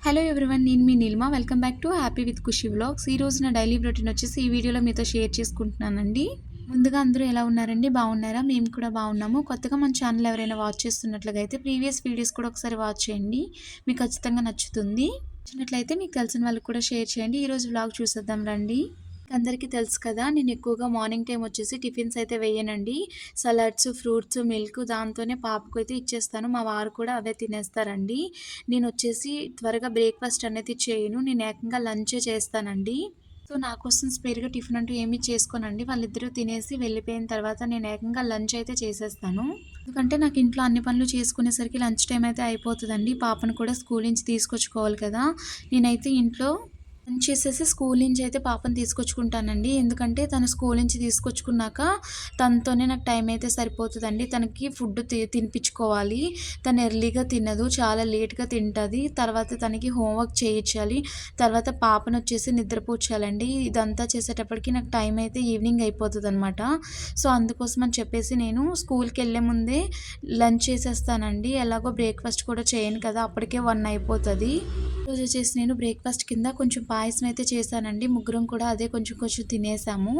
Hello everyone, నేను మీ Neelima. Welcome back to happy with Khushi vlogs. ఈ రోజు నా డైలీ రొటీన్ వచ్చేసి ఈ వీడియోలో మీతో షేర్ చేసుకుంటున్నానండి. ముందుగా అందరూ ఎలా ఉన్నారండి? బాగున్నారా? మేము కూడా బాగున్నాము. కొత్తగా మన ఛానల్ ఎవరైనా వాచ్ చేస్తున్నట్లుగా అయితే ప్రీవియస్ వీడియోస్ కూడా ఒకసారి వాచ్ చేయండి, మీకు ఖచ్చితంగా నచ్చుతుంది. నచ్చినట్లయితే మీకు తెలిసిన వాళ్ళకి కూడా షేర్ చేయండి. ఈరోజు వ్లాగ్ చూసేద్దాం రండి. అందరికీ తెలుసు కదా, నేను ఎక్కువగా మార్నింగ్ టైం వచ్చేసి టిఫిన్స్ అయితే వేయనండి. సలాడ్స్, ఫ్రూట్స్, మిల్క్ దాంతోనే పాపకు అయితే ఇచ్చేస్తాను. మా వారు కూడా అవే తినేస్తారండి. నేను వచ్చేసి త్వరగా బ్రేక్ఫాస్ట్ అనేది చేయను, నేను ఏకంగా లంచే చేస్తానండి. సో నా కోసం స్పేర్గా టిఫిన్ అంటూ ఏమీ చేసుకోనండి. వాళ్ళిద్దరూ తినేసి వెళ్ళిపోయిన తర్వాత నేను ఏకంగా లంచ్ అయితే చేసేస్తాను. ఎందుకంటే నాకు ఇంట్లో అన్ని పనులు చేసుకునేసరికి లంచ్ టైం అయితే అయిపోతుందండి. పాపను కూడా స్కూల్ నుంచి తీసుకొచ్చుకోవాలి కదా. నేనైతే ఇంట్లో లంచ్ చేసేసి స్కూల్ నుంచి అయితే పాపని తీసుకొచ్చుకుంటానండి. ఎందుకంటే తను స్కూల్ నుంచి తీసుకొచ్చుకున్నాక తనతోనే నాకు టైం అయితే సరిపోతుందండి. తనకి ఫుడ్ తినిపించుకోవాలి. తను ఎర్లీగా తినదు, చాలా లేట్గా తింటుంది. తర్వాత తనకి హోంవర్క్ చేయించాలి, తర్వాత పాపను వచ్చేసి నిద్రపోచాలండి. ఇదంతా చేసేటప్పటికి నాకు టైం అయితే ఈవినింగ్ అయిపోతుంది అనమాట. సో అందుకోసం అని చెప్పేసి నేను స్కూల్కి వెళ్ళే ముందే లంచ్ చేసేస్తానండి. ఎలాగో బ్రేక్ఫాస్ట్ కూడా చేయను కదా, అప్పటికే 1 అయిపోతుంది. ఈరోజు వచ్చేసి నేను బ్రేక్ఫాస్ట్ కింద కొంచెం పాయసం అయితే చేశానండి. ముగ్గురం కూడా అదే కొంచెం కొంచెం తినేసాము.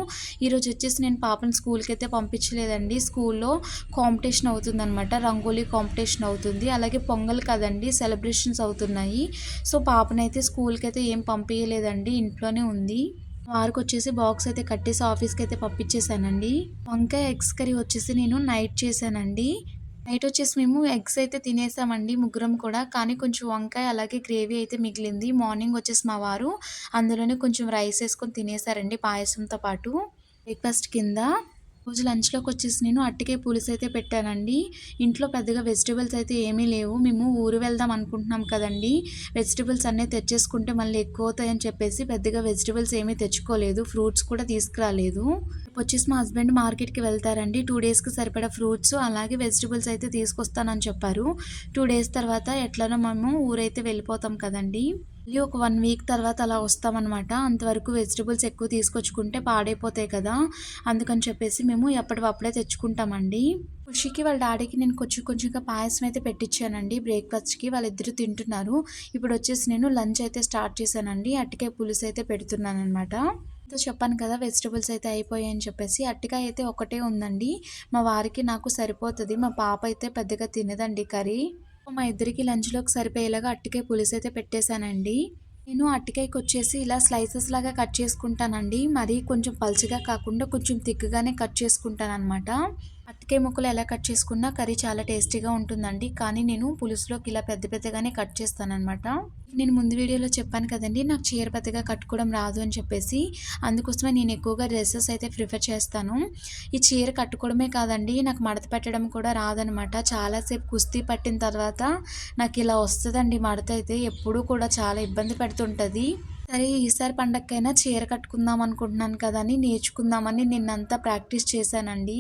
ఈరోజు వచ్చేసి నేను పాపను స్కూల్కి అయితే పంపించలేదండి. స్కూల్లో కాంపిటీషన్ అవుతుందన్నమాట, రంగోలీ కాంపిటీషన్ అవుతుంది. అలాగే పొంగల్ కదండి, సెలబ్రేషన్స్ అవుతున్నాయి. సో పాపనైతే స్కూల్కి అయితే ఏం పంపించలేదండి, ఇంట్లోనే ఉంది. వారికి వచ్చేసి బాక్స్ అయితే కట్టేసి ఆఫీస్కి అయితే పంపించేశానండి. వంకాయ ఎగ్స్ కర్రీ వచ్చేసి నేను నైట్ చేశానండి. నైట్ వచ్చేసి మేము ఎగ్స్ అయితే తినేసామండి ముగ్గురం కూడా. కానీ కొంచెం వంకాయ అలాగే గ్రేవీ అయితే మిగిలింది. మార్నింగ్ వచ్చేసి మా వారు అందులోనే కొంచెం రైస్ వేసుకొని తినేసారండి పాయసంతో పాటు బ్రేక్ఫాస్ట్ కింద. రోజు లంచ్లోకి వచ్చేసి నేను అట్టికాయ పులుసు అయితే పెట్టానండి. ఇంట్లో పెద్దగా వెజిటబుల్స్ అయితే ఏమీ లేవు. మేము ఊరు వెళ్దాం అనుకుంటున్నాం కదండి. వెజిటబుల్స్ అన్నీ తెచ్చేసుకుంటే మళ్ళీ ఎక్కువ అవుతాయని చెప్పేసి పెద్దగా వెజిటబుల్స్ ఏమీ తెచ్చుకోలేదు. ఫ్రూట్స్ కూడా తీసుకురాలేదు. వచ్చేసి మా హస్బెండ్ మార్కెట్కి వెళ్తారండి. 2 డేస్కి సరిపడా ఫ్రూట్స్ అలాగే వెజిటబుల్స్ అయితే తీసుకొస్తానని చెప్పారు. 2 డేస్ తర్వాత ఎట్లనో మేము ఊరైతే వెళ్ళిపోతాం కదండి. మళ్ళీ ఒక 1 వీక్ తర్వాత అలా వస్తామన్నమాట. అంతవరకు వెజిటబుల్స్ ఎక్కువ తీసుకొచ్చుకుంటే పాడైపోతాయి కదా, అందుకని చెప్పేసి మేము ఎప్పటివప్పుడే తెచ్చుకుంటామండి. ఖుషికి వాళ్ళ డాడీకి నేను కొంచెం కొంచెంగా పాయసం అయితే పెట్టించానండి బ్రేక్ఫాస్ట్కి. వాళ్ళిద్దరూ తింటున్నారు. ఇప్పుడు వచ్చేసి నేను లంచ్ అయితే స్టార్ట్ చేశానండి. అట్టికాయ పులుసు అయితే పెడుతున్నాను అనమాట. చెప్పాను కదా వెజిటబుల్స్ అయితే అయిపోయాయని చెప్పేసి. అట్టికాయ అయితే ఒకటే ఉందండి, మా వారికి నాకు సరిపోతుంది. మా పాప అయితే పెద్దగా తినదండి కర్రీ. మా ఇద్దరికి లంచ్లోకి సరిపోయేలాగా అట్టికాయ పులుసు అయితే పెట్టేశానండి. నేను అట్టికాయకి వచ్చేసి ఇలా స్లైసెస్ లాగా కట్ చేసుకుంటానండి. మరీ కొంచెం పల్చగా కాకుండా కొంచెం థిక్గానే కట్ చేసుకుంటాను అనమాట. అట్టికాయ ముక్కలు ఎలా కట్ చేసుకున్నా కర్రీ చాలా టేస్టీగా ఉంటుందండి. కానీ నేను పులుసులోకి ఇలా పెద్ద పెద్దగానే కట్ చేస్తానన్నమాట. నేను ముందు వీడియోలో చెప్పాను కదండి, నాకు చీర పెద్దగా కట్టుకోవడం రాదు అని చెప్పేసి. అందుకోసమే నేను ఎక్కువగా డ్రెస్సెస్ అయితే ప్రిఫర్ చేస్తాను. ఈ చీర కట్టుకోవడమే కాదండి, నాకు మడత పెట్టడం కూడా రాదనమాట. చాలాసేపు కుస్తీ పట్టిన తర్వాత నాకు ఇలా వస్తుందండి మడత అయితే. ఎప్పుడూ కూడా చాలా ఇబ్బంది పెడుతుంటుంది. సరే ఈసారి పండగకైనా చీర కట్టుకుందాం అనుకుంటున్నాను కదా అని నేర్చుకుందామని నిన్నంతా ప్రాక్టీస్ చేశానండి.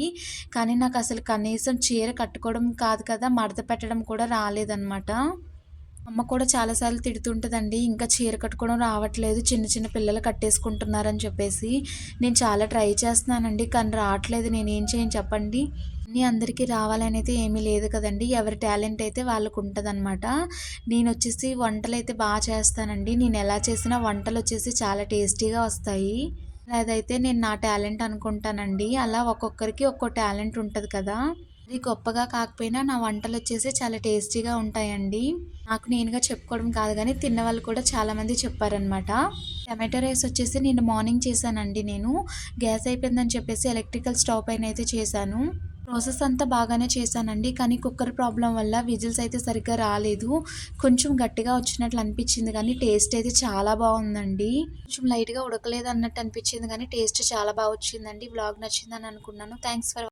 కానీ నాకు అసలు కనీసం చీర కట్టుకోవడం కాదు కదా, మడత పెట్టడం కూడా రాలేదన్నమాట. అమ్మ కూడా చాలాసార్లు తిడుతుంటుందండి, ఇంకా చీర కట్టుకోవడం రావట్లేదు, చిన్న చిన్న పిల్లలు కట్టేసుకుంటున్నారని చెప్పేసి. నేను చాలా ట్రై చేస్తున్నానండి, కానీ రావట్లేదు. నేనేం చేయను చెప్పండి. అన్నీ అందరికీ రావాలని అయితే ఏమీ లేదు కదండి, ఎవరి టాలెంట్ అయితే వాళ్ళకు ఉంటుందన్నమాట. నేను వచ్చేసి వంటలు అయితే బాగా చేస్తానండి. నేను ఎలా చేసినా వంటలు వచ్చేసి చాలా టేస్టీగా వస్తాయి. అదైతే నేను నా టాలెంట్ అనుకుంటానండి. అలా ఒక్కొక్కరికి ఒక్కో టాలెంట్ ఉంటుంది కదా. అది గొప్పగా కాకపోయినా నా వంటలు వచ్చేసి చాలా టేస్టీగా ఉంటాయండి. నాకు నేనుగా చెప్పుకోవడం కాదు కానీ తిన్నవాళ్ళు కూడా చాలామంది చెప్పారనమాట. టమాటో రైస్ వచ్చేసి నేను మార్నింగ్ చేశానండి. నేను గ్యాస్ అయిపోయిందని చెప్పేసి ఎలక్ట్రికల్ స్టవ్ పైన అయితే చేశాను. ప్రాసెస్ అంతా బాగానే చేశానండి, కానీ కుక్కర్ ప్రాబ్లం వల్ల విజిల్స్ అయితే సరిగ్గా రాలేదు. కొంచెం గట్టిగా వచ్చినట్లు అనిపించింది కానీ టేస్ట్ అయితే చాలా బాగుందండి. కొంచెం లైట్గా ఉడకలేదు అన్నట్టు అనిపించింది కానీ టేస్ట్ చాలా బాగా వచ్చిందండి. వ్లాగ్ నచ్చిందని అనుకున్నాను. Thanks for